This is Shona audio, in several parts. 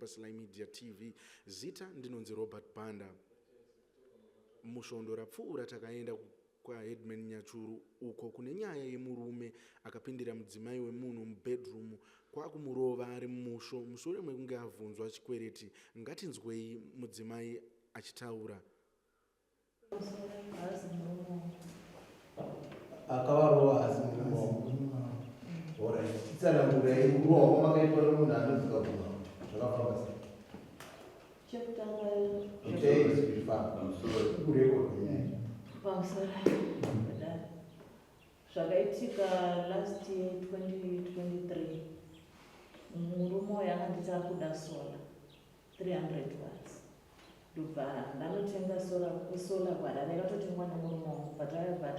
paSly Media TV. Zita ndinonzi Robert Banda. Mushondo rapfuura takaenda kwa Headman Nyachuru uko kune nyaya yemurume akapindira mudzimai wemunhu mubedroom kwakumurova ari mumusho mushure mekunge avhunzwa chikwereti. Ngatinzwei mudzimai achitaura. Akavarova hasi murume ora titsanangurei murume makaitwa nemunhu anoziva kuma zvakafamba sei chekutanga zvakaitika last year 2023 murume uyu akandita kuda sola 300 watts ndobva ndanotenga sola gwada rakatotengwa nemurume wangu patakabva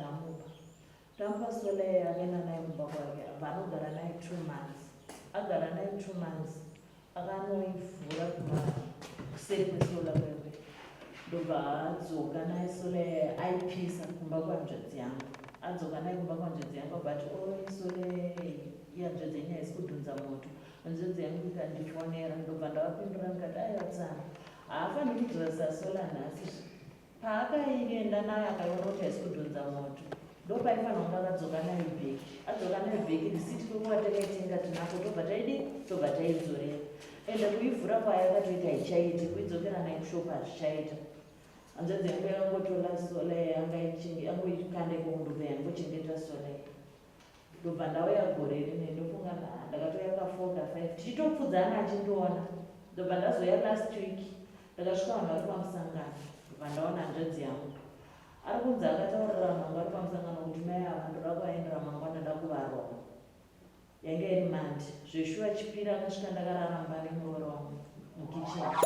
tamupa sola iye akaenda naye kumba kwake vanogara naye 2 months agara naye 2 months akanoivhura kuseri kwesola kwekwe ndobva adzoka naye sola iye aipisa kumba kwanzvadzi yangu adzoka naye kumba kwanzvadzi yangu but sola iyanzvadzi yenyu haisi kudhunza moto nzvadzi yangu ikandifonera ndobva ndavapindura ndikati aivatsana haafaniri kudzoresa sola nhasi paakaenda naye akaiona kuti haisi kudhunza moto ndopaifanira kunge akadzoka nayo bheki adzoka nayo bheki risiti kwekuva takaitenga tinako tobva taidzorera ende kuivhura kwayo akatoita haichaiti kuidzokera nayo kushopa hazvichaita hanzvadzi yangu yakangotora sola yangoikanda ikondobva yangochengeta sola iyi ndobva ndauya gore rine ndofunga ndakatoyaka 4 tichitopfudzana achindiona ndobva ndazoya last week ndakasvika vanhu vari pamusangano ndobva ndaona hanzvadzi yangu ari kunzi akataurira vanhu vangu vari pamusangano kuti mai ava ndoda kuvaendera mangwana nda kuvarwa yange iri mandi zveshuwa chipiri akasvika ndakararamba nemuroora wangu mukicheni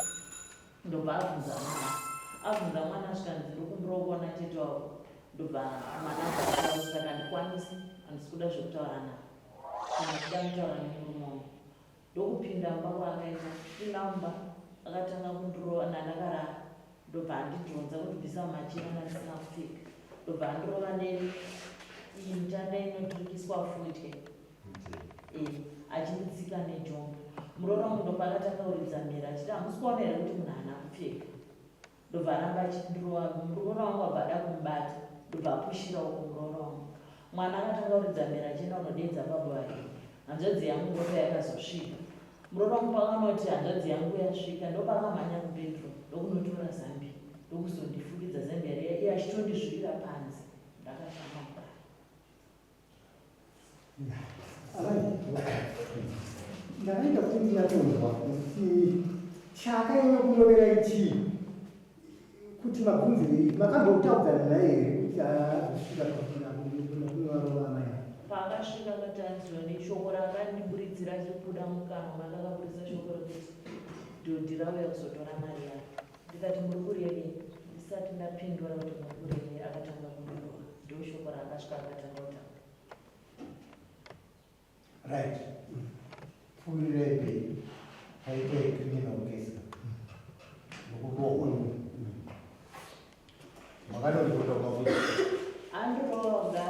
ndobva abvunza mwana asvika ndiri kumurokona tete wavo ndobva mwana aaaaa saka handikwanisi handisi kuda zvekutaura nawo kana kuda kutaura nemurume wangu ndokupinda mba kwaakaita pinamba akatanga kundirova nandakarara ndobva handidhonza kuti bvisa machira ndandisina kupfeka ndobva handirova neintanda inoturikiswa futi achinditsika nejombo muroora wangu ndobva akatangauridza mira achiti hamusi kuona here kuti munhu haana kupfeka ndobva aramba achindirova muroora wangu abva ada kumubata ndobva apushira uko muroora wangu mwana akatangauridza mira achienda unodedza baba vake hanzvadzi yangu ndopa yakazosvika muroora wangu pakanoti hanzvadzi yangu yasvika ndopakamhanya kubedroom ndokunotora zambia ndokuzondifukidza zambia riya iye achitondizvivira panze ndakashama ndakaita kuti ndinatonzwa kuti chakaiwe kunovera ichi kuti mabvunzi makambotaudzana naye here kuti azosvika pakunakuvarova amai paakasvika akatanzwa neshoko rakandiburidzira achikubuda mukanwa mandakaburisa shoko rekuti dhodhi rauya kuzotora mari yake ndikati muri kurevei ndisati ndapindura kuti muri kurevei akatanga kundorova ndoshoko raakasvika akatanga kutanga right pfurirei paite criminal case nokurohwa makanozvotomakuti andiroga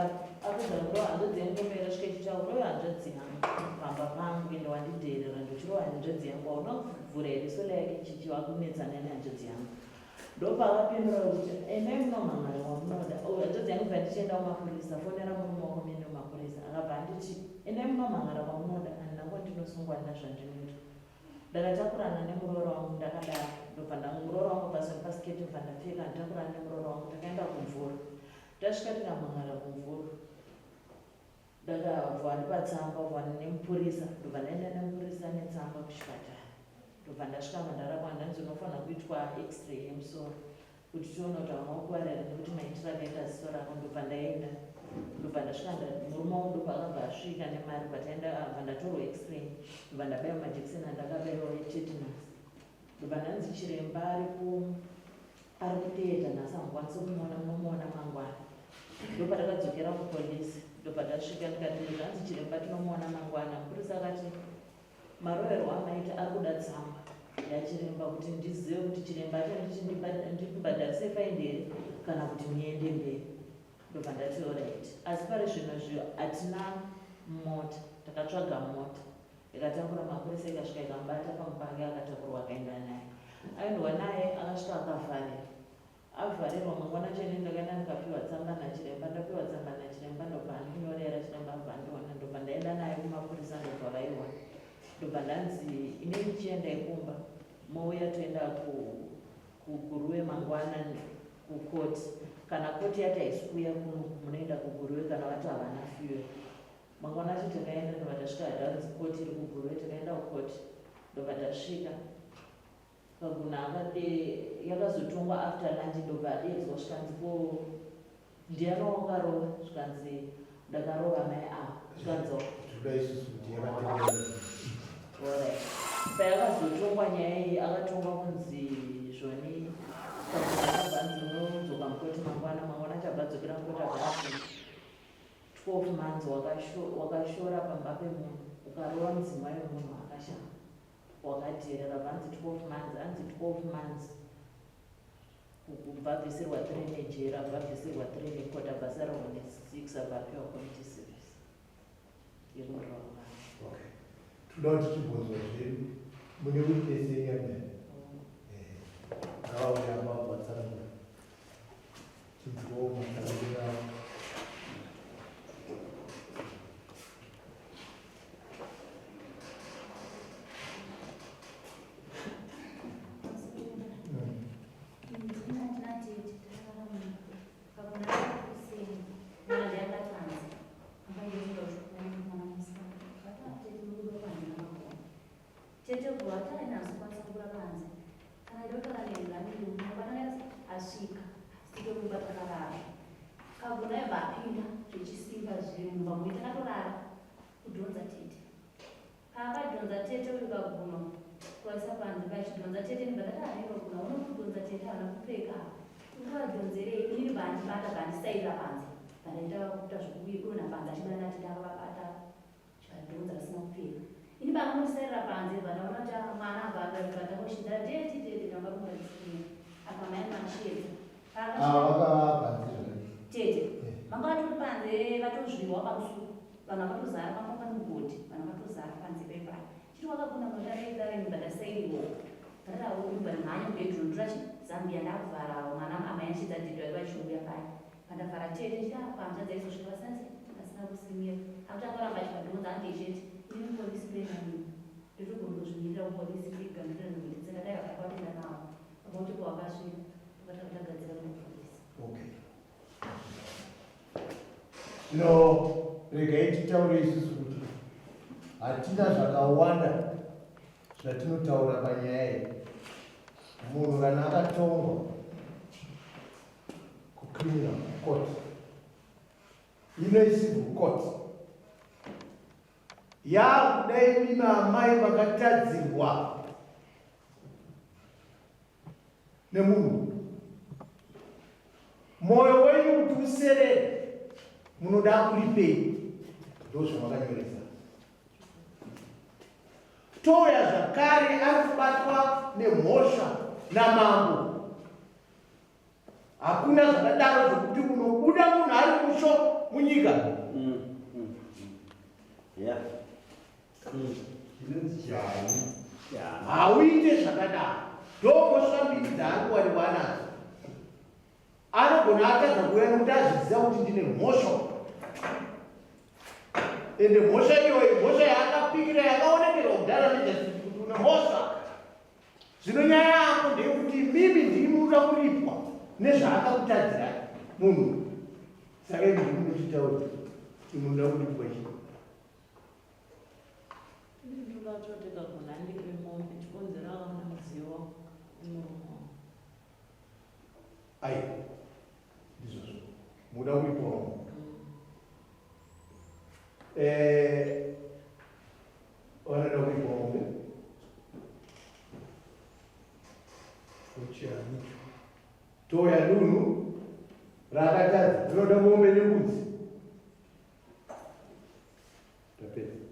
akudza kurova hanzvadzi yangu omera svika ichitaura hanzvadzi yangu pamba pangu ende wandidheerera ndochirova hanzvadzi yangu aunavhura here sola yake chichi wakunetsana nehanzvadzi yangu ndopaakapindura kuti endai munomhamara wamunoda hanzvadzi yangu bva ndichienda kumapurisa fonera murume wako mende kumapurisa akabva anditi endai munomhamara wamunoda handinango ndinosungwa ndina zvandinoita ndakatakurana nemuroora wangu ndakadaro ndobva muroora wangu pasori pasiketi bva ndapfeka nditakurana nemuroora wangu takaenda kumvura tasvika tikamhan'ara kumvura ndakabva ndipatsamba vana nemupurisa ndobva ndaenda nemupurisa netsamba kuchipatara ndobva ndasvika mandarakwa ndanzi unofanira kuitwa x-ray yemusoro kuti tione kuti hauna kuwara here nekuti maitiro akaita ziso rako ndobva ndaenda ndobva ndasvika murume wangu ndobva akabva asvika nemari pataenda bva ndatorwa x-ray ndobva ndabaiwa majekiseni andakabairwa etetanus ndobva ndanzi chiremba ari kuteedza nhasi hamukwanisi kumuona munomuona mangwana ndopatakadzokera kupolisi ndobva ndasvika ndikati zvanzi chiremba tinomuona mangwana mupurisa akati maroverwo amaita ari kuda tsamba yachiremba kuti ndizive kuti chiremba acho ndikubhadharise faini here kana kuti muende mberi ndobva ndati orit asi pari zvino zviyo hatina mota takatsvaga mota ikatambura mapurisa ikasvika ikamubata pamupanga akatakurwa aendwa naye akasvika akavharira. Avharirwa mangwana chene ndakaenda ndikapiwa tsamba nachiremba, ndapiwa tsamba nachiremba ndobva ndinyorera chiremba bva ndiona, ndobva ndaenda naye kumapurisa ndobva vaiona, ndobva ndanzi inei chiendai kumba mouya toenda kuguruwe mangwana kukoti, kana koti yati haisikuuya munoenda kuguruwe kana vati havana fiwe. Mangwana acho takaenda ndobva tasvika hadanzi koti iri kuguruwe, takaenda kukoti ndobva tasvika kaguna akade yakazotongwa after lunch ndobva adedzwa zvikanzi ko ndiano wakarova, zvikanzi ndakarova mai avo, zvikanzi payakazotongwa nyaya iyi akatongwa kunzi zvoni akabvanzi unodzoka mukoti mangwana chabvadzokera mukoti abvanzi 12 months wakashora pamba pemunhu ukarova mudzimai wemunhu akashama wakateerera bvanzi 12 months, anzi 12 months kubvabvisirwa 3 nejera, bvabvisirwa 3 nekota, bvasarwa ne6 abapiwa community service yekurova. Okay. Toda kuti tibvunzwa zvedu mune witness yenyama akauya mabvatsanangura chidzowo matsanangura regai titaure isusu kuti hatina zvakawanda zvatinotaura panyaya iyi. Munhu kana akatongwa kucriminal court, civil court, yakudai mimi amai vakatadzirwa nemunhu, moyo wenyu kuti userere munoda kuripei, ndozvamakanyoresa. Toya zvakare ari kubatwa nemhosva namambo. Hakuna zvakadaro zvokuti unobuda munhu ari musho munyika. Hauite zvakadaro. Ndomhosva mbiri dzaari kuwariwa nadzo. Anogona atadza kuuya nokuti azviziva kuti ndine mhosva. Ende mhosva iyoyi mhosva yaakapikira yakaonekerwa kudhara nejasiti kuti une mhosva. Zvino nyaya yako ndeyekuti mimi ndiri munoda kuripwa nezvaakakutadzira munhu. Saka izvi ndinochitaura kuti munoda kuripwa chii. Ndingatoteka kuna ndiri mombe chikonzera akaona mudziyo ai ndizvozvo munoda kuripwawo. Vanoda kuripwa mombe uchiani toya dunhu rakatadza rinoda mombe nembudzi tapedza.